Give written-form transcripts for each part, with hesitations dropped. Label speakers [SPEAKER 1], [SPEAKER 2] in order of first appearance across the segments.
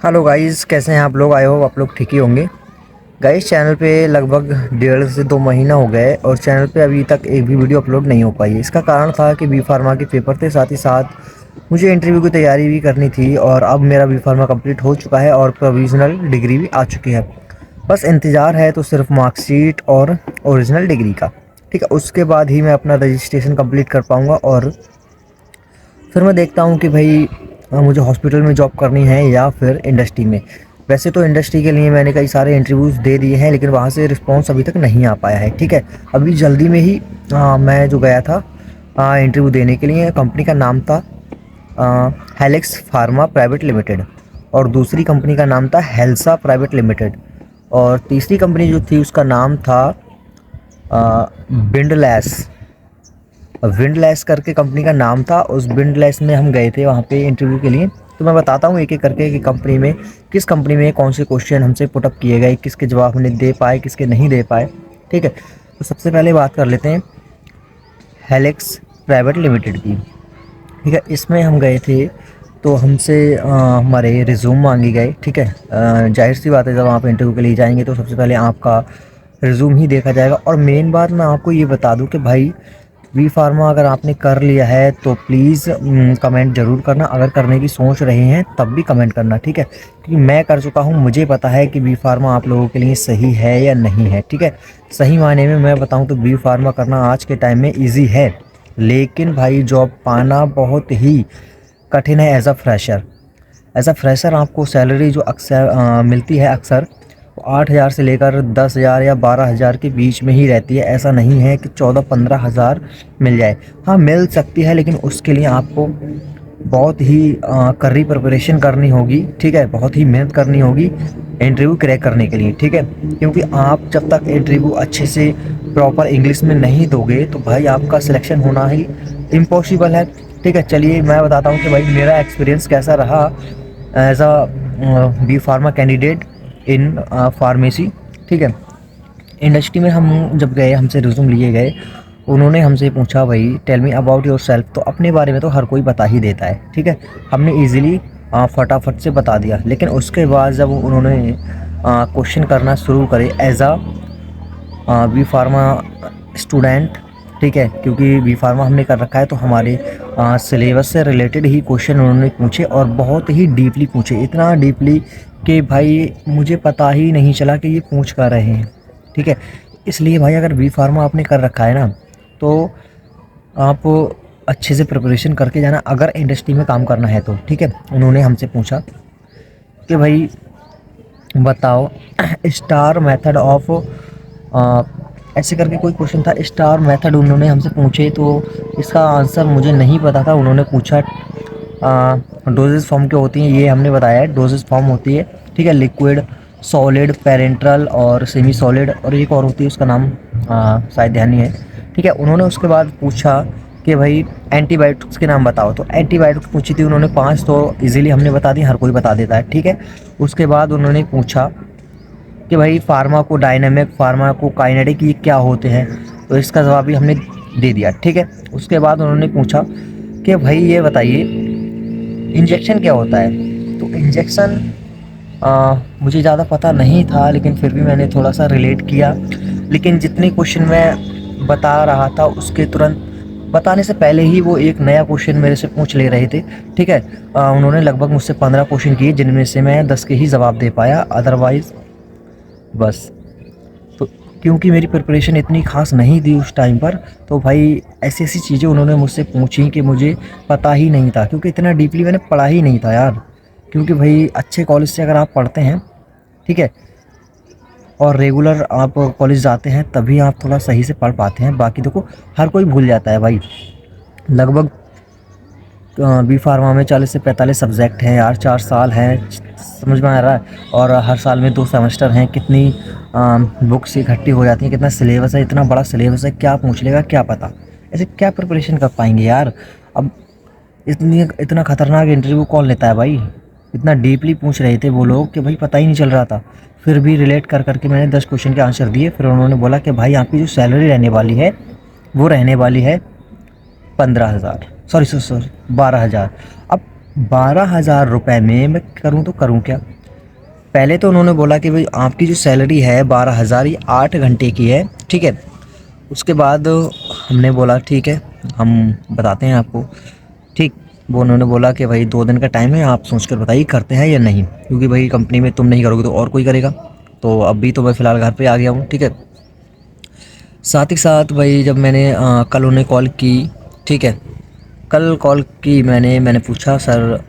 [SPEAKER 1] Hello guys, कैसे हैं आप लोग? आए हो आप लोग ठीक ही होंगे। गाइस, चैनल पे लगभग 1.5 से 2 महीना हो गए और चैनल पे अभी तक एक भी वीडियो अपलोड नहीं हो पाई। इसका कारण था कि बी फार्मा के पेपर थे, साथ ही साथ मुझे इंटरव्यू की तैयारी भी करनी थी और अब मेरा बी फार्मा कंप्लीट हो चुका है और प्रोविज़नल डिग्री भी आ चुकी है। बस इंतज़ार है तो सिर्फ मार्कशीट और ओरिजिनल डिग्री का। ठीक है, उसके बाद ही मैं अपना रजिस्ट्रेशन कंप्लीट कर पाऊँगा और फिर मैं देखता हूँ कि भाई मुझे हॉस्पिटल में जॉब करनी है या फिर इंडस्ट्री में। वैसे तो इंडस्ट्री के लिए मैंने कई सारे इंटरव्यूज़ दे दिए हैं, लेकिन वहाँ से रिस्पॉन्स अभी तक नहीं आ पाया है। ठीक है, अभी जल्दी में ही मैं जो गया था इंटरव्यू देने के लिए, कंपनी का नाम था हेलेक्स फार्मा प्राइवेट लिमिटेड और दूसरी कंपनी का नाम था हेल्सा प्राइवेट लिमिटेड और तीसरी कंपनी जो थी उसका नाम था बिंडलैस। विंडलेस करके कंपनी का नाम था। उस विंडलेस में हम गए थे वहाँ पे इंटरव्यू के लिए। तो मैं बताता हूँ एक एक करके कि कंपनी में, किस कंपनी में कौन से क्वेश्चन हमसे पुटअप किए गए, किसके जवाब हमने दे पाए, किसके नहीं दे पाए। ठीक है, तो सबसे पहले बात कर लेते हैं हेलेक्स प्राइवेट लिमिटेड की। ठीक है, इसमें हम गए थे तो हमसे हमारे रिज्यूम मांगे गए। ठीक है, जाहिर सी बात है, जब आप इंटरव्यू के लिए जाएंगे तो सबसे पहले आपका रिज्यूम ही देखा जाएगा। और मेन बात मैं आपको ये बता दूं कि भाई बी फार्मा अगर आपने कर लिया है तो प्लीज़ कमेंट ज़रूर करना। अगर करने की सोच रहे हैं तब भी कमेंट करना। ठीक है, क्योंकि मैं कर चुका हूँ, मुझे पता है कि बी फार्मा आप लोगों के लिए सही है या नहीं है। ठीक है, सही मायने में मैं बताऊँ तो बी फार्मा करना आज के टाइम में ईजी है, लेकिन भाई जॉब पाना बहुत ही कठिन है। एज अ फ्रेशर आपको सैलरी जो अक्सर मिलती है अक्सर 8,000 से लेकर 10,000 या 12,000 के बीच में ही रहती है। ऐसा नहीं है कि 14-15,000 मिल जाए। हाँ, मिल सकती है, लेकिन उसके लिए आपको बहुत ही कड़ी प्रिपरेशन करनी होगी। ठीक है, बहुत ही मेहनत करनी होगी इंटरव्यू क्रैक करने के लिए। ठीक है, क्योंकि आप जब तक इंटरव्यू अच्छे से प्रॉपर इंग्लिश में नहीं दोगे तो भाई आपका सिलेक्शन होना ही इम्पॉसिबल है। ठीक है, चलिए मैं बताता हूँ कि भाई मेरा एक्सपीरियंस कैसा रहा as a B pharma candidate in pharmacy. ठीक है, इंडस्ट्री में हम जब गए, हमसे रिज्यूम लिए गए, उन्होंने हमसे पूछा भाई tell me about yourself. तो अपने बारे में तो हर कोई बता ही देता है। ठीक है, हमने ईजिली फटाफट से बता दिया, लेकिन उसके बाद जब उन्होंने क्वेश्चन करना शुरू करे as a B pharma student. ठीक है, क्योंकि बी फार्मा हमने कर रखा है तो हमारे सिलेबस से रिलेटेड ही क्वेश्चन उन्होंने पूछे और बहुत ही डीपली पूछे, इतना डीपली कि भाई मुझे पता ही नहीं चला कि ये पूछ कर रहे हैं। ठीक है, इसलिए भाई अगर बी फार्मा आपने कर रखा है ना तो आप अच्छे से प्रिपरेशन करके जाना, अगर इंडस्ट्री में काम करना है तो। ठीक है, उन्होंने हमसे पूछा कि भाई बताओ स्टार मेथड ऑफ ऐसे करके कोई क्वेश्चन था, स्टार मेथड उन्होंने हमसे पूछे। तो इसका आंसर मुझे नहीं पता था। उन्होंने पूछा डोजेज फॉर्म क्या होती हैं, ये हमने बताया है, डोजेज फॉर्म होती है। ठीक है, लिक्विड, सॉलिड, पेरेंट्रल और सेमी सॉलिड, और एक और होती है उसका नाम शायद ध्यान नहीं है। ठीक है, उन्होंने उसके बाद पूछा कि भाई एंटीबायोटिक्स के नाम बताओ। तो एंटीबायोटिक्स पूछी थी उन्होंने 5, तो इजीली हमने बता दी, हर कोई बता देता है। ठीक है, उसके बाद उन्होंने पूछा कि भाई फार्माको डायनेमिक, फार्माको काइनेटिक, ये क्या होते हैं। तो इसका जवाब भी हमने दे दिया। ठीक है, उसके बाद उन्होंने पूछा कि भाई ये बताइए इंजेक्शन क्या होता है। तो इंजेक्शन मुझे ज़्यादा पता नहीं था, लेकिन फिर भी मैंने थोड़ा सा रिलेट किया। लेकिन जितने क्वेश्चन मैं बता रहा था उसके तुरंत बताने से पहले ही वो एक नया क्वेश्चन मेरे से पूछ ले रहे थे। ठीक है, उन्होंने लगभग मुझसे 15 क्वेश्चन किए, जिनमें से मैं 10 के ही जवाब दे पाया, अदरवाइज़ बस। तो क्योंकि मेरी प्रिपरेशन इतनी ख़ास नहीं थी उस टाइम पर, तो भाई ऐसी-ऐसी चीज़ें उन्होंने मुझसे पूछी कि मुझे पता ही नहीं था, क्योंकि इतना डीपली मैंने पढ़ा ही नहीं था यार। क्योंकि भाई अच्छे कॉलेज से अगर आप पढ़ते हैं, ठीक है, और रेगुलर आप कॉलेज जाते हैं, तभी आप थोड़ा सही से पढ़ पाते हैं। बाकी देखो हर कोई भूल जाता है भाई। लगभग बी फार्मा में 40 से 45 सब्जेक्ट हैं यार, 4 साल हैं, समझ में आ रहा है। और हर साल में 2 सेमेस्टर हैं, कितनी बुक्स इकट्ठी हो जाती हैं, कितना सिलेबस है, इतना बड़ा सिलेबस है, क्या पूछ लेगा क्या पता। ऐसे क्या प्रिपरेशन कर पाएंगे यार। अब इतना खतरनाक इंटरव्यू कौन लेता है भाई। इतना डीपली पूछ रहे थे वो लोग कि भाई पता ही नहीं चल रहा था। फिर भी रिलेट कर करके मैंने 10 क्वेश्चन के आंसर दिए। फिर उन्होंने बोला कि भाई आपकी जो सैलरी रहने वाली है वो रहने वाली है 15,000, सॉरी 12,000। अब 12,000 रुपये में मैं करूँ तो करूँ क्या। पहले तो उन्होंने बोला कि भाई आपकी जो सैलरी है 12,000 ही 8 घंटे की है, ठीक है। उसके बाद हमने बोला ठीक है, हम बताते हैं आपको, ठीक। वो उन्होंने बोला कि भाई 2 दिन का टाइम है, आप सोच कर बताइए करते हैं या नहीं, क्योंकि भाई कंपनी में तुम नहीं करोगे तो और कोई करेगा। तो अभी तो मैं फ़िलहाल घर पे आ गया हूँ, ठीक है। साथ ही साथ भाई जब मैंने कल उन्हें कॉल की, ठीक है, कल कॉल की मैंने पूछा सर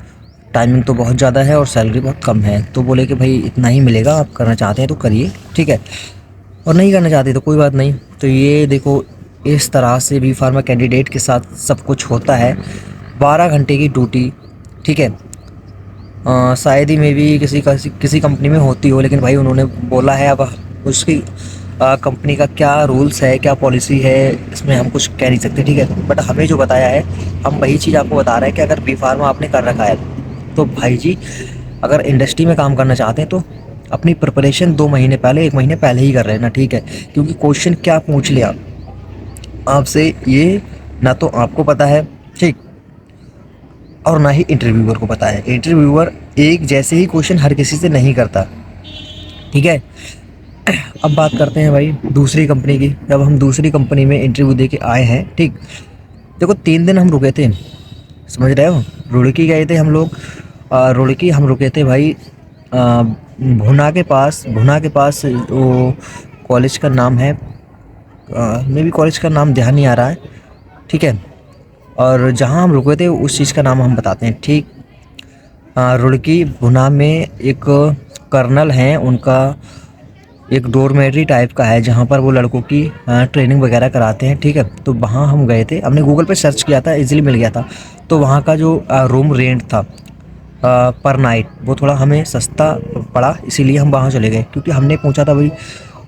[SPEAKER 1] टाइमिंग तो बहुत ज़्यादा है और सैलरी बहुत कम है। तो बोले कि भाई इतना ही मिलेगा, आप करना चाहते हैं तो करिए, ठीक है, और नहीं करना चाहते तो कोई बात नहीं। तो ये देखो, इस तरह से बी फार्मा कैंडिडेट के साथ सब कुछ होता है। 12 घंटे की ड्यूटी, ठीक है। शायद ही मे बी किसी कंपनी में होती हो, लेकिन भाई उन्होंने बोला है, अब उसकी कंपनी का क्या रूल्स है, क्या पॉलिसी है, इसमें हम कुछ कह नहीं सकते, ठीक है। बट हमें जो बताया है, हम वही चीज़ आपको बता रहे हैं कि अगर बी फार्मा आपने कर रखा है तो भाई जी, अगर इंडस्ट्री में काम करना चाहते हैं तो अपनी प्रिपरेशन 2 महीने पहले, 1 महीने पहले ही कर लेना, ठीक है। क्योंकि क्वेश्चन क्या पूछ लिया आपसे, ये ना तो आपको पता है, ठीक, और ना ही इंटरव्यूअर को पता है। इंटरव्यूअर एक जैसे ही क्वेश्चन हर किसी से नहीं करता, ठीक है। अब बात करते हैं भाई दूसरी कंपनी की। जब हम दूसरी कंपनी में इंटरव्यू दे के आए हैं, ठीक, देखो 3 दिन हम रुके थे, समझ रहे हो। रुड़की गए थे हम लोग, रुड़की हम रुके थे भाई भुना के पास वो कॉलेज का नाम है, मे भी कॉलेज का नाम ध्यान नहीं आ रहा है, ठीक है। और जहाँ हम रुके थे उस चीज़ का नाम हम बताते हैं, ठीक। रुड़की भुना में एक कर्नल हैं, उनका एक डोरमेट्री टाइप का है जहाँ पर वो लड़कों की ट्रेनिंग वगैरह कराते हैं, ठीक है। तो वहाँ हम गए थे, हमने गूगल पे सर्च किया था, इजीली मिल गया था। तो वहाँ का जो रूम रेंट था पर नाइट, वो थोड़ा हमें सस्ता पड़ा, इसीलिए हम वहाँ चले गए। क्योंकि हमने पूछा था भाई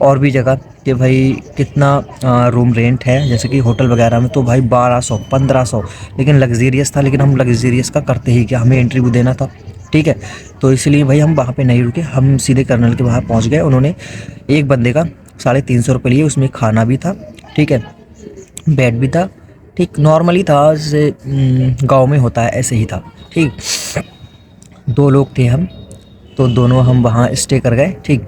[SPEAKER 1] और भी जगह कि भाई कितना रूम रेंट है, जैसे कि होटल वगैरह में, तो भाई 1200 1500, लेकिन लग्जीरियस था। लेकिन हम लग्जीरियस का करते ही क्या, हमें इंटरव्यू देना था, ठीक है। तो इसलिए भाई हम वहाँ पे नहीं रुके, हम सीधे कर्नल के वहाँ पहुँच गए। उन्होंने एक बंदे का 350 रुपये लिए, उसमें खाना भी था, ठीक है, बेड भी था, ठीक, नॉर्मली था, जैसे गाँव में होता है ऐसे ही था, ठीक। 2 लोग थे हम, तो दोनों हम वहाँ स्टे कर गए, ठीक।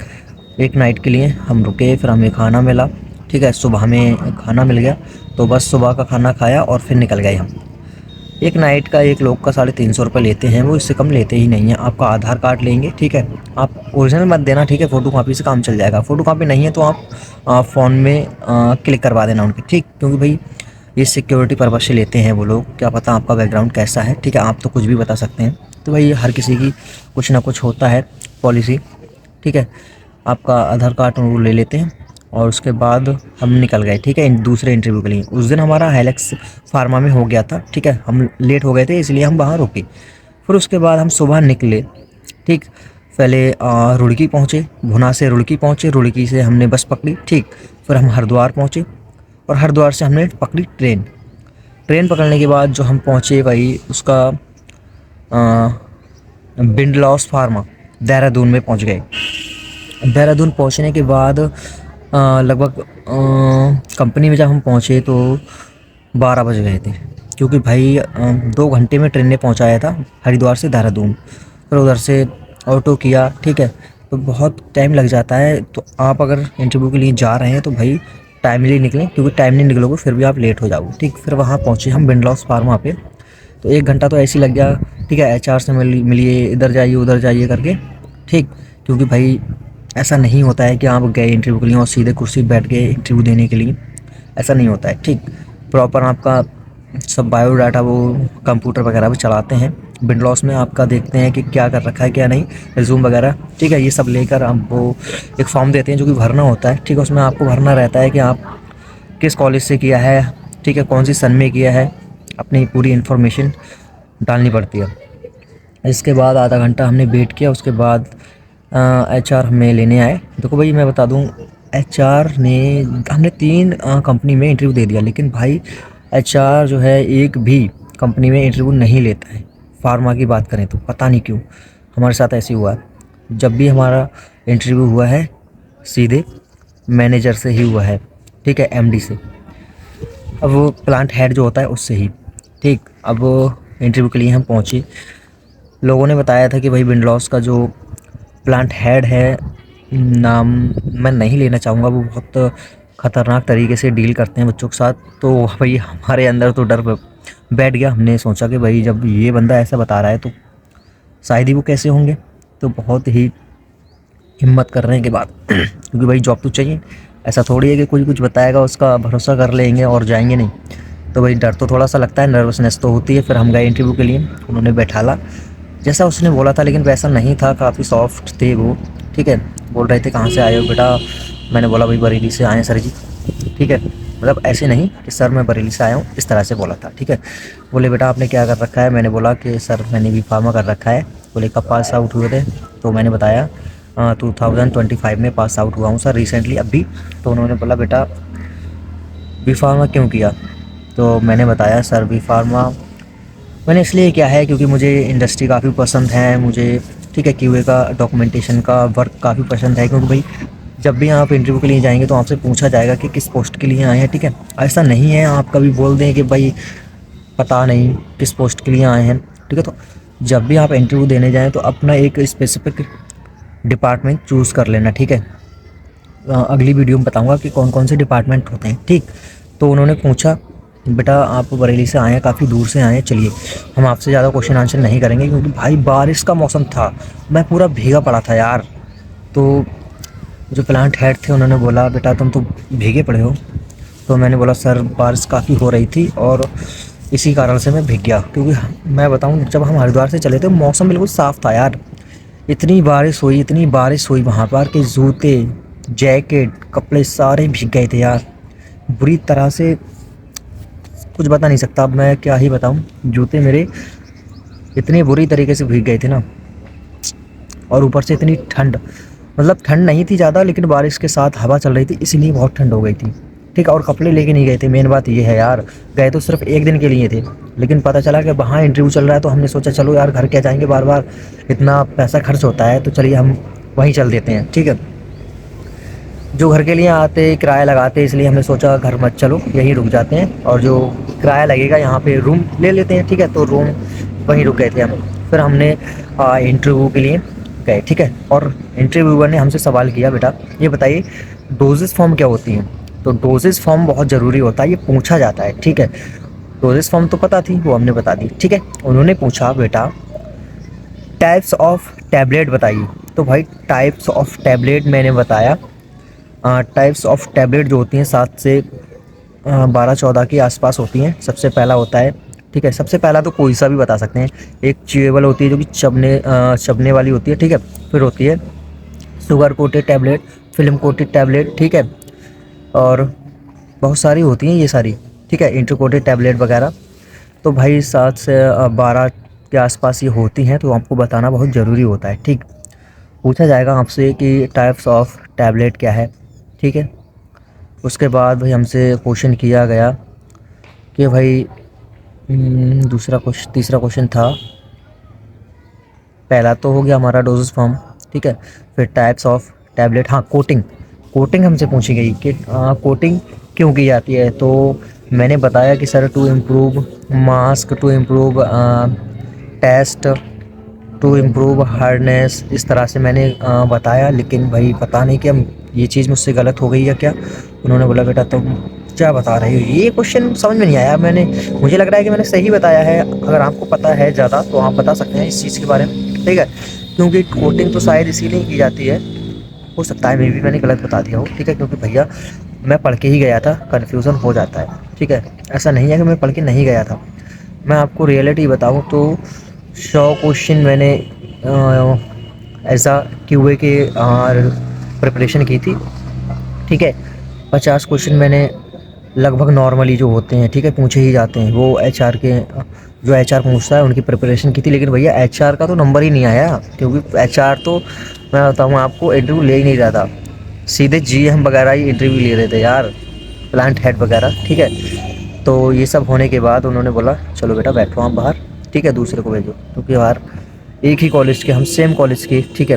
[SPEAKER 1] एक नाइट के लिए हम रुके, फिर हमें खाना मिला, ठीक है, सुबह हमें खाना मिल गया। तो बस सुबह का खाना खाया और फिर निकल गए हम। एक नाइट का एक लोग का 350 रुपये लेते हैं, वो इससे कम लेते ही नहीं है। आपका आधार कार्ड लेंगे, ठीक है, आप ओरिजिनल मत देना, ठीक है, फ़ोटो कॉपी से काम चल जाएगा। फ़ोटो कॉपी नहीं है तो आप फ़ोन में क्लिक करवा देना उनके, ठीक। क्योंकि भाई ये सिक्योरिटी पर्पज़ से लेते हैं वो लोग, क्या पता आपका बैकग्राउंड कैसा है, ठीक है, आप तो कुछ भी बता सकते हैं। तो भाई हर किसी की कुछ ना कुछ होता है पॉलिसी, ठीक है। आपका आधार कार्ड वो ले लेते हैं और उसके बाद हम निकल गए, ठीक है, दूसरे इंटरव्यू के लिए। उस दिन हमारा हेलेक्स फार्मा में हो गया था, ठीक है, हम लेट हो गए थे इसलिए हम वहाँ रुके। फिर उसके बाद हम सुबह निकले, ठीक। पहले रुड़की पहुँचे, भुना से रुड़की पहुँचे, रुड़की से हमने बस पकड़ी, ठीक। फिर हम हरिद्वार पहुँचे और हरिद्वार से हमने पकड़ी ट्रेन। ट्रेन पकड़ने के बाद जो हम पहुँचे भाई, उसका बिंडलॉस फार्मा देहरादून में पहुँच गए। देहरादून पहुंचने के बाद लगभग कंपनी में जब हम पहुंचे तो 12 बज गए थे। क्योंकि भाई 2 घंटे में ट्रेन ने पहुंचाया था हरिद्वार से देहरादून, फिर उधर से ऑटो किया, ठीक है, तो बहुत टाइम लग जाता है। तो आप अगर इंटरव्यू के लिए जा रहे हैं तो भाई टाइमली निकलें, क्योंकि टाइम नहीं निकलोगे फिर भी आप लेट हो जाओगे, ठीक। फिर वहाँ पहुँचे हम बिंडलॉस फार्मा पे, तो 1 घंटा तो ऐसे ही लग गया, ठीक है। एचआर से मिलिए, इधर जाइए उधर जाइए करके, ठीक। क्योंकि भाई ऐसा नहीं होता है कि आप गए इंटरव्यू के लिए और सीधे कुर्सी बैठ गए इंटरव्यू देने के लिए, ऐसा नहीं होता है, ठीक। प्रॉपर आपका सब बायोडाटा वो कंप्यूटर वगैरह भी चलाते हैं बिंडलॉस में, आपका देखते हैं कि क्या कर रखा है क्या नहीं, रिज्यूम वगैरह, ठीक है। ये सब लेकर आप वो एक फॉर्म देते हैं जो कि भरना होता है, ठीक है। उसमें आपको भरना रहता है कि आप किस कॉलेज से किया है, ठीक है, कौन सी सन में किया है, अपनी पूरी इन्फॉर्मेशन डालनी पड़ती है। इसके बाद आधा घंटा हमने वेट किया, उसके बाद एचआर हमें लेने आए। देखो भाई मैं बता दूं, एचआर ने, हमने 3 कंपनी में इंटरव्यू दे दिया, लेकिन भाई एचआर जो है एक भी कंपनी में इंटरव्यू नहीं लेता है। फार्मा की बात करें तो पता नहीं क्यों हमारे साथ ऐसे हुआ है। जब भी हमारा इंटरव्यू हुआ है सीधे मैनेजर से ही हुआ है, ठीक है, एमडी से। अब वो प्लांट हेड जो होता है उससे ही, ठीक। अब इंटरव्यू के लिए हम पहुँचे, लोगों ने बताया था कि भाई विंड लॉस का जो प्लांट हेड है, नाम मैं नहीं लेना चाहूँगा, वो बहुत ख़तरनाक तरीके से डील करते हैं बच्चों के साथ। तो भाई हमारे अंदर तो डर बैठ गया। हमने सोचा कि भाई जब ये बंदा ऐसा बता रहा है तो शायद ही वो कैसे होंगे। तो बहुत ही हिम्मत करने के बाद क्योंकि भाई जॉब तो चाहिए, ऐसा थोड़ी है कि कोई कुछ बताएगा उसका भरोसा कर लेंगे और जाएंगे नहीं। तो भाई डर तो थोड़ा सा लगता है, नर्वसनेस तो होती है। फिर हम गए इंटरव्यू के लिए, उन्होंने बैठाला जैसा उसने बोला था, लेकिन वैसा नहीं था, काफ़ी सॉफ्ट थे वो। ठीक है, बोल रहे थे कहाँ से आए हो बेटा। मैंने बोला भाई बरेली से आए हैं सर जी। ठीक है, मतलब ऐसे नहीं कि सर मैं बरेली से आया हूँ, इस तरह से बोला था। ठीक है, बोले बेटा आपने क्या कर रखा है। मैंने बोला कि सर मैंने भी फार्मा कर रखा है। बोले कब पास आउट हुए थे। तो मैंने बताया 2025 में पास आउट हुआ हूँ सर, रिसेंटली अभी। तो उन्होंने बोला बेटा बी फार्मा क्यों किया। तो मैंने बताया सर बी फार्मा मैंने इसलिए किया है क्योंकि मुझे इंडस्ट्री काफ़ी पसंद है मुझे। ठीक है, क्यूए का डॉक्यूमेंटेशन का वर्क काफ़ी पसंद है, क्योंकि भाई जब भी आप इंटरव्यू के लिए जाएंगे तो आपसे पूछा जाएगा कि किस पोस्ट के लिए आए हैं। ठीक है, ऐसा नहीं है आप कभी बोल दें कि भाई पता नहीं किस पोस्ट के लिए आए हैं। ठीक है, तो जब भी आप इंटरव्यू देने जाएं तो अपना एक स्पेसिफिक डिपार्टमेंट चूज़ कर लेना। ठीक है, अगली वीडियो में बताऊंगा कि कौन कौन से डिपार्टमेंट होते हैं। ठीक, तो उन्होंने पूछा बेटा आप बरेली से आए हैं, काफ़ी दूर से आए हैं, चलिए हम आपसे ज़्यादा क्वेश्चन आंसर नहीं करेंगे क्योंकि भाई बारिश का मौसम था, मैं पूरा भीगा पड़ा था यार। तो जो प्लांट हेड थे उन्होंने बोला बेटा तुम तो भीगे पड़े हो। तो मैंने बोला सर बारिश काफ़ी हो रही थी और इसी कारण से मैं भीग गया। क्योंकि मैं बताऊं जब हम हरिद्वार से चले थे मौसम बिल्कुल साफ़ था यार, इतनी बारिश हुई वहाँ पर कि जूते जैकेट कपड़े सारे भीग गए थे यार, बुरी तरह से। कुछ बता नहीं सकता, अब मैं क्या ही बताऊं। जूते मेरे इतनी बुरी तरीके से भीग गए थे ना, और ऊपर से इतनी ठंड, मतलब ठंड नहीं थी ज़्यादा लेकिन बारिश के साथ हवा चल रही थी इसलिए बहुत ठंड हो गई थी। ठीक है, और कपड़े लेके नहीं गए थे, मेन बात ये है यार। गए तो सिर्फ एक दिन के लिए थे, लेकिन पता चला कि वहाँ इंटरव्यू चल रहा है तो हमने सोचा चलो यार घर क्या जाएंगे बार बार, इतना पैसा खर्च होता है तो चलिए हम वहीं चल देते हैं। ठीक है, जो घर के लिए आते किराया लगाते, इसलिए हमने सोचा घर मत चलो यहीं रुक जाते हैं और जो किराया लगेगा यहाँ पे रूम ले लेते हैं। ठीक है, तो रूम वहीं रुक गए थे हम। फिर हमने इंटरव्यू के लिए गए। ठीक है, और इंटरव्यूअर ने हमसे सवाल किया बेटा ये बताइए डोजेस फॉर्म क्या होती हैं। तो डोजेस फॉर्म बहुत ज़रूरी होता है, ये पूछा जाता है। ठीक है, डोजेस फॉर्म तो पता थी, वो हमने बता दी। ठीक है, उन्होंने पूछा बेटा टाइप्स ऑफ टैबलेट बताइए। तो भाई टाइप्स ऑफ टैबलेट मैंने बताया। टाइप्स ऑफ टैबलेट जो होती हैं 7 से 12-14 के आसपास होती हैं। सबसे पहला होता है, ठीक है, सबसे पहला तो कोई सा भी बता सकते हैं। एक च्यूएबल होती है जो कि चबने वाली होती है। ठीक है, फिर होती है sugar coated tablet, film coated tablet. ठीक है, और बहुत सारी होती हैं ये सारी। ठीक है, इंटरकोटेड टैबलेट वगैरह। तो भाई 7 से 12 के आसपास ये होती हैं, तो आपको बताना बहुत ज़रूरी होता है। ठीक, पूछा जाएगा आपसे कि टाइप्स ऑफ टैबलेट क्या है। ठीक है, उसके बाद भाई हमसे क्वेश्चन किया गया कि भाई तीसरा क्वेश्चन था, पहला तो हो गया हमारा डोजेस फॉर्म। ठीक है, फिर टाइप्स ऑफ टैबलेट, हाँ कोटिंग, कोटिंग हमसे पूछी गई कि कोटिंग क्यों की जाती है। तो मैंने बताया कि sir to improve mask, to improve taste, to improve hardness, इस तरह से मैंने बताया। लेकिन भाई पता नहीं कि हम ये चीज़ मुझसे गलत हो गई या क्या। उन्होंने बोला बेटा तुम क्या बता रहे हो, ये क्वेश्चन समझ में नहीं आया। मुझे लग रहा है कि मैंने सही बताया है। अगर आपको पता है ज़्यादा तो आप बता सकते हैं इस चीज़ के बारे में। ठीक है, क्योंकि कोटिंग तो शायद इसीलिए की जाती है, हो सकता है मे भी मैंने गलत बता दिया हो। ठीक है, क्योंकि भैया मैं पढ़ के ही गया था, कन्फ्यूज़न हो जाता है। ठीक है, ऐसा नहीं है कि मैं पढ़ के नहीं गया था। मैं आपको रियलिटी बताऊँ तो 100 क्वेश्चन मैंने ऐसा क्यूए के प्रिपरेशन की थी। ठीक है, 50 क्वेश्चन मैंने लगभग नॉर्मली जो होते हैं, ठीक है, पूछे ही जाते हैं, वो एचआर के जो एचआर पूछता है उनकी प्रिपरेशन की थी। लेकिन भैया एचआर का तो नंबर ही नहीं आया, क्योंकि एचआर तो मैं बताऊँ आपको इंटरव्यू ले ही नहीं रहा था, सीधे जीएम वगैरह ही इंटरव्यू ले रहे थे यार, प्लांट हेड वगैरह। ठीक है, तो ये सब होने के बाद उन्होंने बोला चलो बेटा बैठो आप बाहर। ठीक है, दूसरे को भेजो, क्योंकि यार एक ही कॉलेज के, हम सेम कॉलेज के, ठीक है,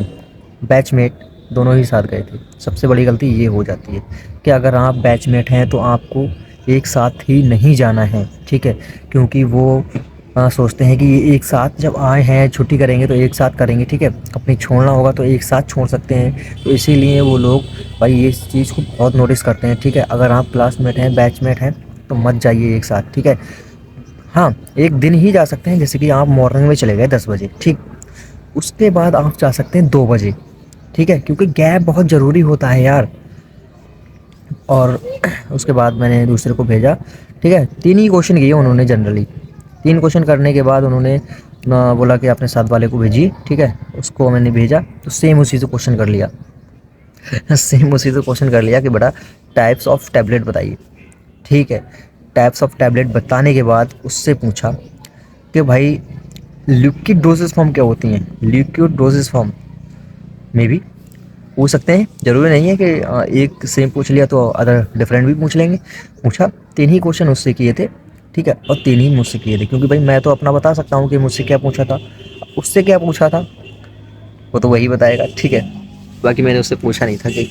[SPEAKER 1] बैचमेट दोनों ही साथ गए थे। सबसे बड़ी गलती ये हो जाती है कि अगर आप बैचमेट हैं तो आपको एक साथ ही नहीं जाना है। ठीक है, क्योंकि वो सोचते हैं कि ये एक साथ जब आए हैं छुट्टी करेंगे तो एक साथ करेंगे, ठीक है, कंपनी छोड़ना होगा तो एक साथ छोड़ सकते हैं, तो इसीलिए वो लोग भाई ये चीज़ को बहुत नोटिस करते हैं, ठीक है। अगर आप क्लासमेट हैं, बैचमेट हैं, तो मत जाइए एक साथ, ठीक है। हाँ, एक दिन ही जा सकते हैं, जैसे कि आप मॉर्निंग में चले गए 10 बजे, ठीक, उसके बाद आप जा सकते हैं 2 बजे, ठीक है, क्योंकि गैप बहुत ज़रूरी होता है यार। और उसके बाद मैंने दूसरे को भेजा, ठीक है, 3 ही क्वेश्चन किए उन्होंने जनरली। 3 क्वेश्चन करने के बाद उन्होंने बोला कि अपने साथ वाले को भेजिए, ठीक है, उसको मैंने भेजा तो सेम उसी से क्वेश्चन कर लिया। सेम उसी से क्वेश्चन कर लिया कि बेटा टाइप्स ऑफ टैबलेट बताइए, ठीक है। टाइप्स ऑफ टैबलेट बताने के बाद उससे पूछा कि भाई लिक्विड डोसेज फॉर्म क्या होती हैं, लिक्विड डोसेज फॉर्म में भी पूछ सकते हैं, ज़रूरी नहीं है कि एक सेम पूछ लिया तो अदर डिफरेंट भी पूछ लेंगे। पूछा, 3 ही क्वेश्चन उससे किए थे, ठीक है, और 3 ही मुझसे किए थे, क्योंकि भाई मैं तो अपना बता सकता हूँ कि मुझसे क्या पूछा था, उससे क्या पूछा था वो तो वही बताएगा, ठीक है। बाकी मैंने उससे पूछा नहीं था कि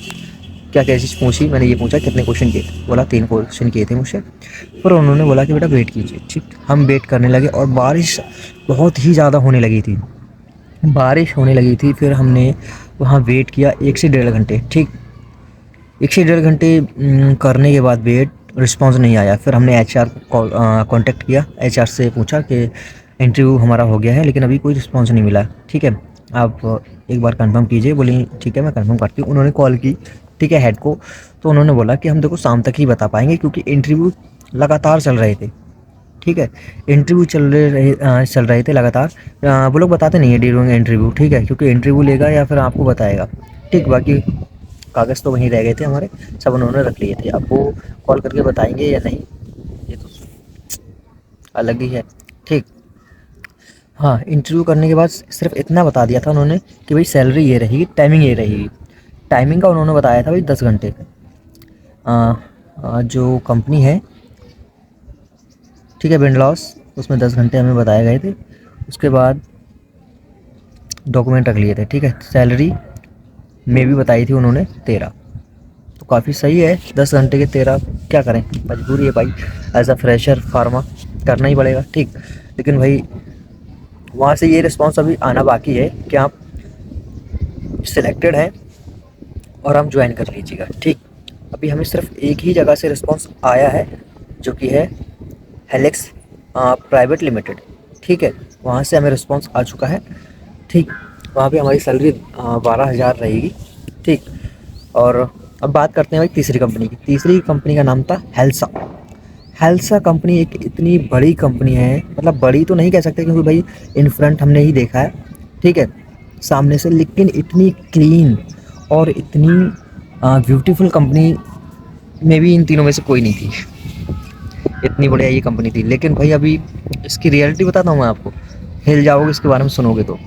[SPEAKER 1] क्या क्या चीज़ पूछी, मैंने ये पूछा कितने क्वेश्चन किए थे, बोला 3 क्वेश्चन किए थे मुझसे। फिर उन्होंने बोला कि बेटा वेट कीजिए, ठीक। हम वेट करने लगे और बारिश बहुत ही ज़्यादा होने लगी थी, बारिश होने लगी थी। फिर हमने वहाँ वेट किया 1 से 1.5 घंटे, ठीक। 1 से 1.5 घंटे करने के बाद वेट, रिस्पॉन्स नहीं आया। फिर हमने एचआर को कॉन्टेक्ट किया, एचआर से पूछा कि इंटरव्यू हमारा हो गया है लेकिन अभी कोई रिस्पॉन्स नहीं मिला, ठीक है, आप एक बार कंफर्म कीजिए। बोली ठीक है मैं कंफर्म करती हूँ। उन्होंने कॉल की, ठीक है, हेड को, तो उन्होंने बोला कि हम देखो शाम तक ही बता पाएंगे क्योंकि इंटरव्यू लगातार चल रहे थे, ठीक है, इंटरव्यू चल रहे थे लगातार। वो लोग बताते नहीं है ड्यूरिंग इंटरव्यू, ठीक है, क्योंकि इंटरव्यू लेगा या फिर आपको बताएगा, ठीक। बाकी कागज़ तो वहीं रह गए थे हमारे, सब उन्होंने रख लिए थे। अब वो कॉल करके बताएंगे या नहीं ये तो अलग ही है, ठीक। हाँ, इंटरव्यू करने के बाद सिर्फ इतना बता दिया था उन्होंने कि भाई सैलरी ये रहेगी, टाइमिंग ये रहेगी। टाइमिंग का उन्होंने बताया था भाई 10 घंटे। जो कंपनी है, ठीक है, विंडलॉस, उसमें 10 घंटे हमें बताए गए थे। उसके बाद डॉक्यूमेंट रख लिए थे, ठीक है। सैलरी में भी बताई थी उन्होंने 13, तो काफ़ी सही है। 10 घंटे के 13, क्या करें, मजबूरी है भाई, एज अ फ्रेशर फार्मा करना ही पड़ेगा, ठीक। लेकिन भाई वहाँ से ये रिस्पॉन्स अभी आना बाकी है कि आप सिलेक्टेड हैं और हम ज्वाइन कर लीजिएगा, ठीक। अभी हमें सिर्फ एक ही जगह से रिस्पॉन्स आया है जो कि है हेलेक्स प्राइवेट लिमिटेड, ठीक है, वहाँ से हमें रिस्पॉन्स आ चुका है, ठीक। वहाँ पे हमारी सैलरी 12,000 रहेगी, ठीक। और अब बात करते हैं भाई तीसरी कंपनी की। तीसरी कंपनी का नाम था हेल्सा। हेल्सा कंपनी एक इतनी बड़ी कंपनी है, मतलब बड़ी तो नहीं कह सकते क्योंकि भाई इन फ्रंट हमने ही देखा है, ठीक है, सामने से, लेकिन इतनी क्लीन और इतनी ब्यूटीफुल कंपनी में भी इन तीनों में से कोई नहीं थी। इतनी बढ़िया ये कंपनी थी। लेकिन भाई अभी इसकी रियलिटी बताता हूँ मैं आपको, हिल जाओगे इसके बारे में सुनोगे तो,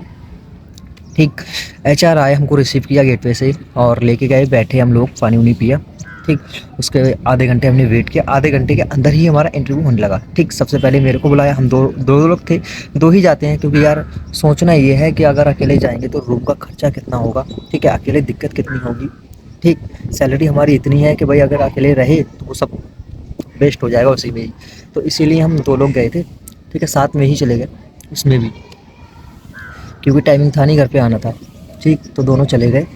[SPEAKER 1] ठीक। एचआर आए, हमको रिसीव किया गेट पे से और लेके गए, बैठे हम लोग, पानी उनी पिया, ठीक। उसके आधे घंटे हमने वेट किया, आधे घंटे के अंदर ही हमारा इंटरव्यू होने लगा, ठीक। सबसे पहले मेरे को बुलाया, हम दो लोग थे, 2 ही जाते हैं क्योंकि यार सोचना ये है कि अगर अकेले जाएंगे तो रूम का खर्चा कितना होगा, ठीक है, अकेले दिक्कत कितनी होगी, ठीक। सैलरी हमारी इतनी है कि भाई अगर अकेले रहे तो वो सब वेस्ट हो जाएगा उसी में ही, तो इसीलिए हम 2 लोग गए थे, ठीक है, साथ में ही चले गए उसमें भी, क्योंकि टाइमिंग था नहीं, घर पे आना था, ठीक। तो दोनों चले गए।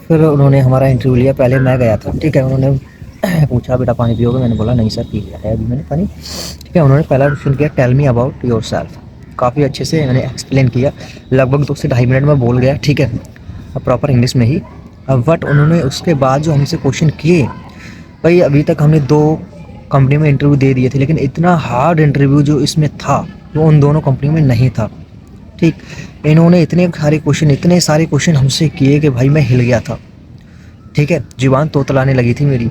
[SPEAKER 1] फिर उन्होंने हमारा इंटरव्यू लिया, पहले मैं गया था, ठीक है। उन्होंने पूछा बेटा पानी पियोगे, मैंने बोला नहीं सर पी लिया है अभी मैंने पानी, ठीक है। उन्होंने पहला क्वेश्चन किया tell me about yourself. काफ़ी अच्छे से मैंने एक्सप्लेन किया, लगभग 2 से ढाई मिनट में बोल गया, ठीक है, प्रॉपर इंग्लिश में ही। अब बट उन्होंने उसके बाद जो हमसे क्वेश्चन किए, भाई अभी तक हमने 2 कंपनी में इंटरव्यू दे दिए थे लेकिन इतना हार्ड इंटरव्यू जो इसमें था वो उन दोनों कंपनी में नहीं था, ठीक। इन्होंने इतने सारे क्वेश्चन हमसे किए कि भाई मैं हिल गया था, ठीक है, जुबान तोतलाने लगी थी मेरी।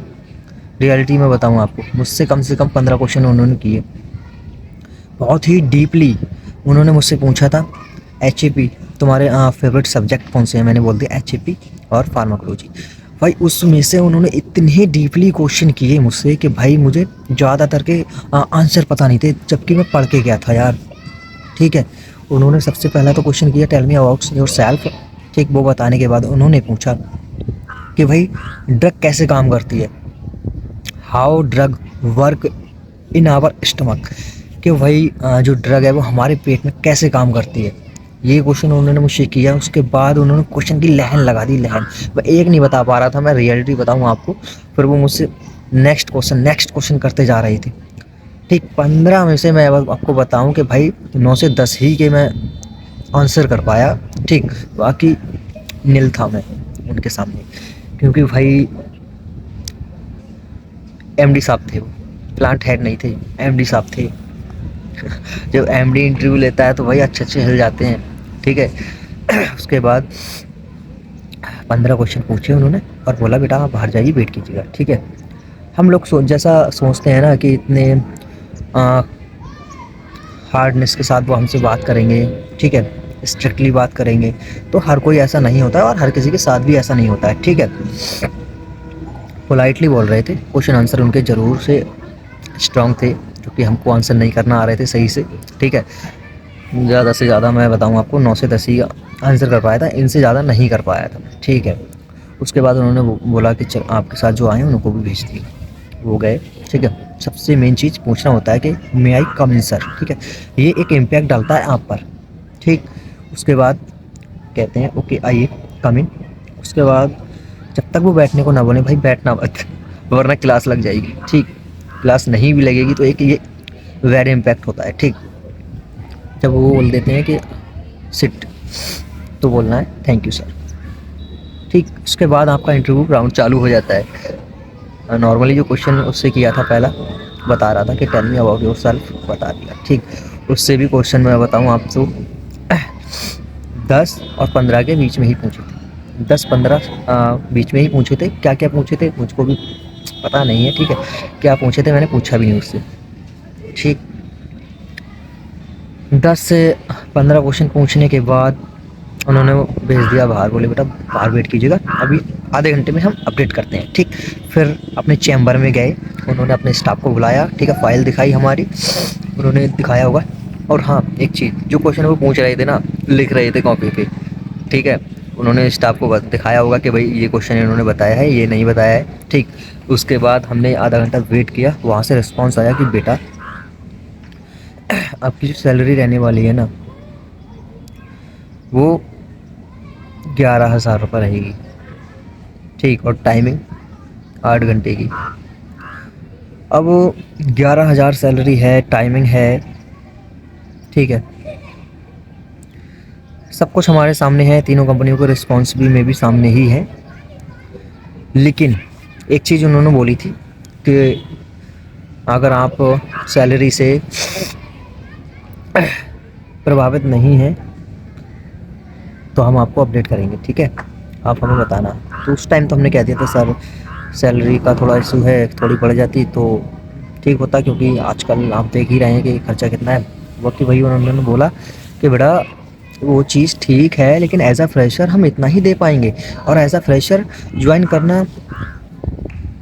[SPEAKER 1] रियलिटी में बताऊं आपको, मुझसे कम से कम 15 क्वेश्चन उन्होंने किए, बहुत ही डीपली। उन्होंने मुझसे पूछा था एचएपी तुम्हारे फेवरेट सब्जेक्ट कौन से हैं, मैंने बोल दिया एचएपी और फार्माकोलॉजी। भाई उसमें से उन्होंने इतने डीपली क्वेश्चन किए मुझसे कि भाई मुझे ज़्यादातर के आंसर पता नहीं थे, जबकि मैं पढ़ के गया था यार, ठीक है। उन्होंने सबसे पहला तो क्वेश्चन किया tell me about yourself, ठीक। वो बताने के बाद उन्होंने पूछा कि भाई ड्रग कैसे काम करती है, how drug work in our stomach, कि भाई जो ड्रग है वो हमारे पेट में कैसे काम करती है। ये क्वेश्चन उन्होंने मुझसे किया, उसके बाद उन्होंने क्वेश्चन की लहन लगा दी, लहन। मैं एक नहीं बता पा रहा था, मैं रियलिटी बताऊँ आपको। फिर वो मुझसे नेक्स्ट क्वेश्चन करते जा रही थी। ठीक 15 में से मैं अब आपको बताऊं कि भाई 9 से 10 ही के मैं आंसर कर पाया। ठीक, बाकी नील था मैं उनके सामने, क्योंकि भाई एमडी साहब थे वो, प्लांट हेड नहीं थे, एमडी साहब थे। जब एमडी इंटरव्यू लेता है तो भाई अच्छे हिल जाते हैं। ठीक है। उसके बाद 15 क्वेश्चन पूछे उन्होंने और बोला बेटा आप बाहर जाइए वेट कीजिएगा। ठीक है। हम लोग जैसा सोचते हैं ना कि इतने हार्डनेस के साथ वो हमसे बात करेंगे, ठीक है, स्ट्रिक्टली बात करेंगे, तो हर कोई ऐसा नहीं होता है और हर किसी के साथ भी ऐसा नहीं होता है। ठीक है। पोलाइटली बोल रहे थे, क्वेश्चन आंसर उनके ज़रूर से स्ट्रांग थे, क्योंकि हमको आंसर नहीं करना आ रहे थे सही से। ठीक है। ज़्यादा से ज़्यादा मैं बताऊँ आपको 9 से 10 ही आंसर कर पाया था, इनसे ज़्यादा नहीं कर पाया था। ठीक है। उसके बाद उन्होंने बोला कि चल आपके साथ जो आए हैं उनको भी भेज दिए, वो गए। ठीक है। सबसे मेन चीज़ पूछना होता है कि मे आई कम इन सर। ठीक है। ये एक इम्पैक्ट डालता है आप पर। ठीक। उसके बाद कहते हैं ओके आइए कम इन। उसके बाद जब तक वो बैठने को ना बोले भाई बैठना मत, वरना क्लास लग जाएगी। ठीक, क्लास नहीं भी लगेगी तो एक ये वेरी इम्पैक्ट होता है। ठीक, जब वो बोल देते हैं कि सिट, तो बोलना है थैंक यू सर। ठीक, उसके बाद आपका इंटरव्यू राउंड चालू हो जाता है। नॉर्मली जो क्वेश्चन उससे किया था पहला, बता रहा था कि tell me about yourself, बता दिया। ठीक, उससे भी क्वेश्चन मैं बताऊँ आपको 10 और 15 के बीच में ही पूछे थे। 10-15 बीच में ही पूछे थे। क्या क्या पूछे थे मुझको भी पता नहीं है। ठीक है, क्या पूछे थे मैंने पूछा भी नहीं उससे। ठीक, 10 से 15 क्वेश्चन पूछने के बाद उन्होंने वो भेज दिया बाहर, बोले बेटा बाहर वेट कीजिएगा, अभी आधे घंटे में हम अपडेट करते हैं। ठीक, फिर अपने चैम्बर में गए, उन्होंने अपने स्टाफ को बुलाया। ठीक है, फाइल दिखाई हमारी, उन्होंने दिखाया होगा। और हाँ एक चीज़, जो क्वेश्चन वो पूछ रहे थे ना, लिख रहे थे कॉपी पे, ठीक है, उन्होंने स्टाफ को दिखाया होगा कि भाई ये क्वेश्चन इन्होंने बताया है, ये नहीं बताया है। ठीक, उसके बाद हमने आधा घंटा वेट किया, वहाँ से रिस्पॉन्स आया कि बेटा आपकी जो सैलरी रहने वाली है ना वो 11,000 रुपये रहेगी। ठीक, और टाइमिंग 8 घंटे की। अब 11,000 सैलरी है, टाइमिंग है, ठीक है, सब कुछ हमारे सामने है, तीनों कंपनियों के रिस्पॉन्स भी में भी सामने ही है। लेकिन एक चीज़ उन्होंने बोली थी कि अगर आप सैलरी से प्रभावित नहीं हैं तो हम आपको अपडेट करेंगे। ठीक है, आप हमें बताना। तो उस टाइम तो हमने कह दिया था सर सैलरी का थोड़ा इशू है, थोड़ी बढ़ जाती तो ठीक होता, क्योंकि आजकल आप देख ही रहे हैं कि खर्चा कितना है। बाकी वही उन्होंने बोला कि बेटा वो चीज़ ठीक है, लेकिन एज अ फ्रेशर हम इतना ही दे पाएंगे, और एज अ फ्रेशर ज्वाइन करना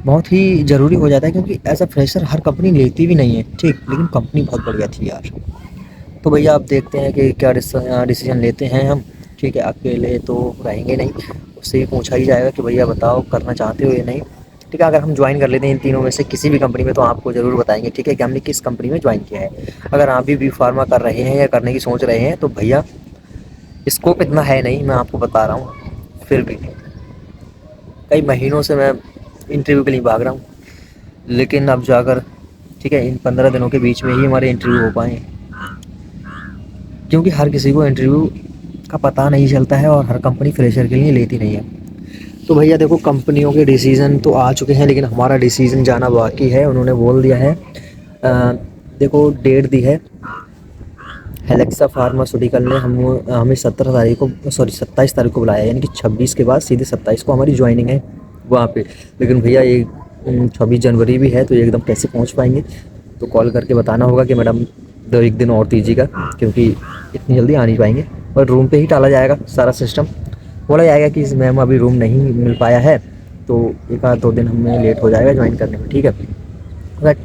[SPEAKER 1] बहुत ही ज़रूरी हो जाता है, क्योंकि एज अ फ्रेशर हर कंपनी लेती भी नहीं है। ठीक, लेकिन कंपनी बहुत बढ़िया थी यार। तो भैया आप देखते हैं कि क्या डिसीजन लेते हैं हम। ठीक है, अकेले तो रहेंगे नहीं, उससे ही पूछा ही जाएगा कि भैया बताओ करना चाहते हो या नहीं। ठीक है, अगर हम ज्वाइन कर लेते हैं इन तीनों में से किसी भी कंपनी में तो आपको ज़रूर बताएंगे। ठीक है, कि हमने किस कंपनी में ज्वाइन किया है। अगर आप भी फार्मा कर रहे हैं या करने की सोच रहे हैं तो भैया स्कोप इतना है नहीं, मैं आपको बता रहा हूँ। फिर भी कई महीनों से मैं इंटरव्यू के लिए भाग रहा हूँ, लेकिन अब जाकर ठीक है इन 15 दिनों के बीच में ही हमारे इंटरव्यू हो पाए, क्योंकि हर किसी को इंटरव्यू का पता नहीं चलता है और हर कंपनी फ्रेशर के लिए लेती नहीं है। तो भैया देखो कंपनियों के डिसीज़न तो आ चुके हैं, लेकिन हमारा डिसीज़न जाना बाकी है। उन्होंने बोल दिया है, देखो डेट दी है हेलेक्सा फार्मास्यूटिकल ने, हमें 17 तारीख को, सॉरी 27 तारीख को बुलाया है, यानी कि 26 के बाद सीधे 27 को हमारी ज्वाइनिंग है वहाँ पे। लेकिन भैया ये 26 जनवरी भी है, तो ये एकदम कैसे पहुँच पाएंगे। तो कॉल करके बताना होगा कि मैडम 1 दिन और दीजिएगा, क्योंकि इतनी जल्दी आ नहीं पाएंगे। और रूम पे ही टाला जाएगा सारा सिस्टम, बोला जाएगा कि मैम अभी रूम नहीं मिल पाया है, तो 1-2 दिन हमें लेट हो जाएगा ज्वाइन करने में। ठीक है, बट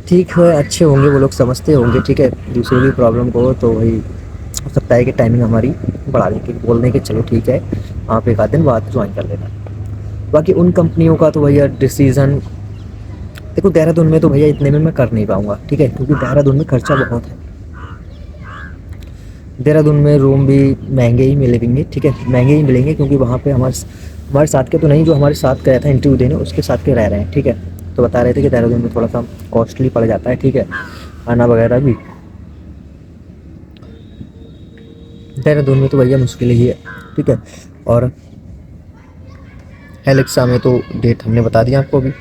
[SPEAKER 1] ठीक है, अच्छे होंगे वो लोग, समझते होंगे। ठीक है, दूसरों की प्रॉब्लम को तो वही हो सकता है कि टाइमिंग हमारी बढ़ा दें, कि बोल दें कि चलो ठीक है आप 1-आध दिन बाद ज्वाइन कर लेना। बाकी उन कंपनियों का तो भैया डिसीज़न देखो देहरादून में तो भैया इतने में मैं कर नहीं पाऊँगा, ठीक है, क्योंकि देहरादून में खर्चा बहुत है। देहरादून में रूम भी महंगे ही मिलेंगे, ठीक है, महंगे ही मिलेंगे, क्योंकि वहाँ पे हमारे साथ के तो नहीं, जो हमारे साथ गया था इंटरव्यू देने उसके साथ के रह रहे हैं, ठीक है। तो बता रहे थे कि देहरादून में थोड़ा सा कॉस्टली पड़ जाता है, ठीक है, खाना वगैरह भी। देहरादून में तो भैया मुश्किल ही है, ठीक है। और हेलिक्सा में तो डेट हमने बता दिया आपको अभी।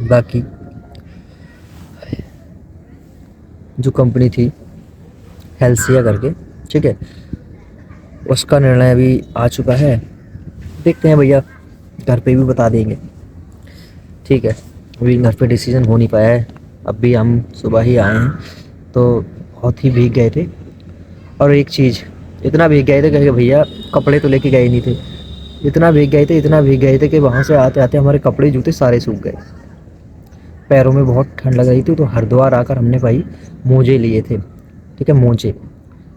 [SPEAKER 1] बाकी जो कंपनी थी हेल्सिया करके, ठीक है, उसका निर्णय अभी आ चुका है। देखते हैं भैया, घर पे भी बता देंगे, ठीक है। अभी घर पे डिसीजन हो नहीं पाया है, अभी हम सुबह ही आए हैं, तो बहुत ही भीग गए थे। और एक चीज़, इतना भीग गए थे कि भैया कपड़े तो लेके गए नहीं थे, इतना भीग गए थे कि वहाँ से आते आते हमारे कपड़े जूते सारे सूख गए। पैरों में बहुत ठंड लग रही थी, तो हरिद्वार आकर हमने भाई मोजे लिए थे, ठीक है, मोजे,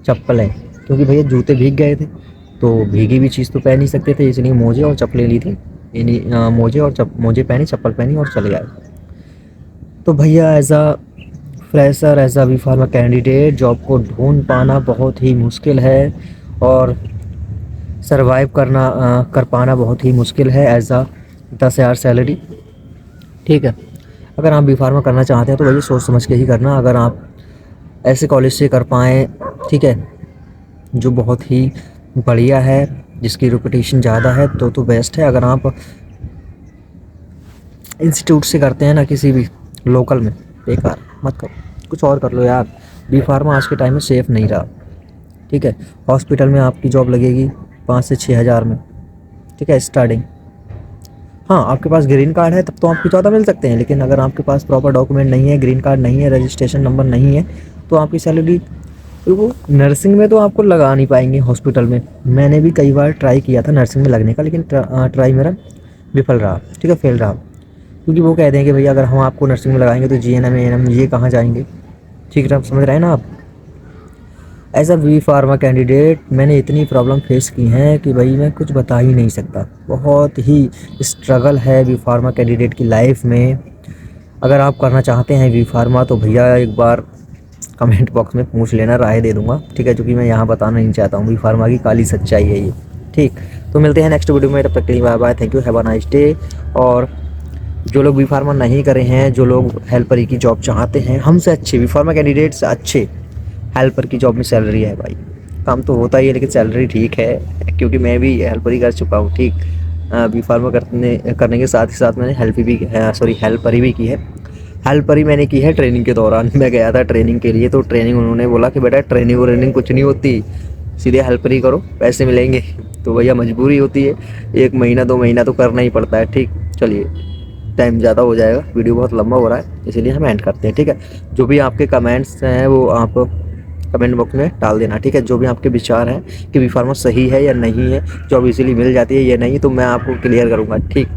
[SPEAKER 1] चप्पल है, क्योंकि भैया जूते भीग गए थे, तो भीगी हुई चीज़ तो पहन नहीं सकते थे, इसलिए मोजे और चप्पलें ली थी। इन्हीं मोजे पहनी, चप्पल पहनी और चले आए। तो भैया as a fresher, as a B pharma candidate job को ढूंढ पाना बहुत ही मुश्किल है, और सरवाइव कर पाना बहुत ही मुश्किल है एज अ 10,000 सैलरी, ठीक है। अगर आप बी फार्मा करना चाहते हैं तो भैया सोच समझ के ही करना। अगर आप ऐसे कॉलेज से कर पाएँ, ठीक है, जो बहुत ही बढ़िया है, जिसकी रेपुटेशन ज़्यादा है, तो बेस्ट है। अगर आप इंस्टीट्यूट से करते हैं ना किसी भी लोकल में, बेकार, मत करो, कुछ और कर लो यार। बी फार्मा आज के टाइम में सेफ़ नहीं रहा, ठीक है। हॉस्पिटल में आपकी जॉब लगेगी 5 से 6 हज़ार में, ठीक है, स्टार्टिंग। हाँ, आपके पास ग्रीन कार्ड है तब तो आपको ज़्यादा मिल सकते हैं, लेकिन अगर आपके पास प्रॉपर डॉक्यूमेंट नहीं है, ग्रीन कार्ड नहीं है, रजिस्ट्रेशन नंबर नहीं है, तो आपकी सैलरी, वो नर्सिंग में तो आपको लगा नहीं पाएंगे हॉस्पिटल में। मैंने भी कई बार ट्राई किया था नर्सिंग में लगने का, लेकिन ट्राई मेरा विफल रहा, ठीक है, फेल रहा। क्योंकि वो कहते हैं कि भैया अगर हम आपको नर्सिंग में लगाएंगे तो जीएनएम एएनएम ये कहाँ जाएंगे, ठीक है, समझ रहे हैं ना आप। As a B pharma candidate मैंने इतनी प्रॉब्लम फेस की हैं कि भाई मैं कुछ बता ही नहीं सकता। बहुत ही स्ट्रगल है बी फार्मा कैंडिडेट की लाइफ में। अगर आप करना चाहते हैं बी फार्मा तो भैया एक बार कमेंट बॉक्स में पूछ लेना, राय दे दूंगा, ठीक है, क्योंकि मैं यहाँ बताना नहीं चाहता हूँ, बी फार्मा की काली सच्चाई है ये, ठीक। तो मिलते हैं नेक्स्ट वीडियो में, तब तक के लिए bye bye, thank you, have a nice day. और जो लोग बी फार्मा नहीं करे हैं, जो लोग हेल्पर की जॉब चाहते हैं, हमसे अच्छे बी फार्मा कैंडिडेट से अच्छे हेल्पर की जॉब में सैलरी है भाई। काम तो होता ही है लेकिन सैलरी ठीक है, क्योंकि मैं भी हेल्पर ही कर चुका हूँ, ठीक। बी फार्मा करने के साथ ही साथ मैंने हेल्परी भी की है। हेल्परी मैंने की है ट्रेनिंग के दौरान। मैं गया था ट्रेनिंग के लिए, तो ट्रेनिंग उन्होंने बोला कि बेटा ट्रेनिंग कुछ नहीं होती, सीधे हेल्परी करो, पैसे मिलेंगे। तो भैया मजबूरी होती है, 1 महीना 2 महीना तो करना ही पड़ता है, ठीक। चलिए, टाइम ज़्यादा हो जाएगा, वीडियो बहुत लंबा हो रहा है, इसीलिए हम एंड करते हैं, ठीक है। जो भी आपके कमेंट्स हैं वो आप कमेंट बॉक्स में डाल देना, ठीक है। जो भी आपके विचार हैं कि बी फार्मा सही है या नहीं है, जॉब इजीली मिल जाती है या नहीं, तो मैं आपको क्लियर करूँगा, ठीक।